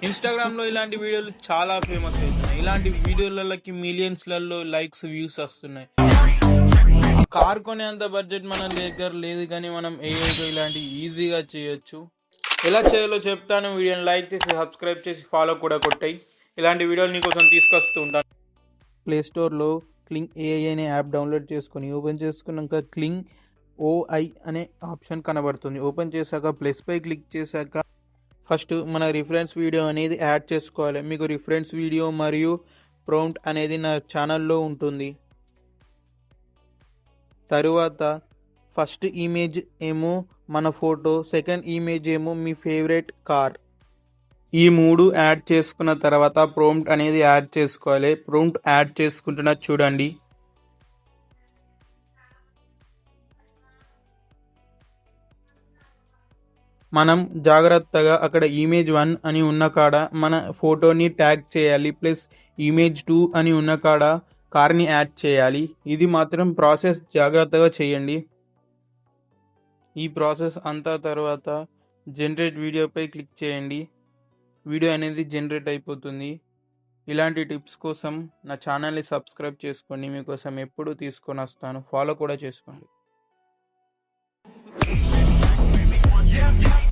ఇన్స్టాగ్రామ్లో ఇలాంటి వీడియోలు చాలా ఫేమస్ అవుతున్నాయి. ఇలాంటి వీడియోలకి మిలియన్స్లలో లైక్స్ వ్యూస్ వస్తున్నాయి. ఆ కార్ కొనేంత బడ్జెట్ మన దగ్గర లేదు, కానీ మనం ఏఐతో ఇలాంటి ఈజీగా చేయొచ్చు. ఎలా చేయాలో చెప్తాను. వీడియోని లైక్ చేసి సబ్స్క్రైబ్ చేసి ఫాలో కూడా కొట్టాయి. ఇలాంటి వీడియోలు నీకోసం తీసుకొస్తూ ఉంటాను. ప్లేస్టోర్లో క్లింగ్ ఏఐ అనే యాప్ డౌన్లోడ్ చేసుకొని ఓపెన్ చేసుకున్నాక క్లింగ్ ఓఐ అనే ఆప్షన్ కనబడుతుంది. ఓపెన్ చేశాక ప్లస్ పై క్లిక్ చేశాక ఫస్ట్ మన రిఫరెన్స్ వీడియో అనేది యాడ్ చేసుకోవాలి. మీకు రిఫరెన్స్ వీడియో మరియు ప్రాంప్ట్ అనేది నా ఛానల్లో ఉంటుంది. తరువాత ఫస్ట్ ఇమేజ్ ఏమో మన ఫోటో, సెకండ్ ఇమేజ్ ఏమో మీ ఫేవరెట్ కార్. ఈ 3 యాడ్ చేసుకున్న తర్వాత ప్రాంప్ట్ అనేది యాడ్ చేసుకోవాలి. ప్రాంప్ట్ యాడ్ చేసుకుంటున్నా చూడండి. మనం జాగ్రత్తగా అక్కడ ఇమేజ్ 1 అని ఉన్న కాడ మన ఫోటోని ట్యాగ్ చేయాలి. ప్లస్ ఇమేజ్ 2 అని ఉన్న కాడ కార్ని యాడ్ చేయాలి. ఇది మాత్రం ప్రాసెస్ జాగ్రత్తగా చేయండి. ఈ ప్రాసెస్ అంతా తర్వాత జనరేట్ వీడియోపై క్లిక్ చేయండి. వీడియో అనేది జనరేట్ అయిపోతుంది. ఇలాంటి టిప్స్ కోసం నా ఛానల్ని సబ్స్క్రైబ్ చేసుకోండి. మీకోసం ఎప్పుడు తీసుకొని వస్తాను. ఫాలో కూడా చేసుకోండి.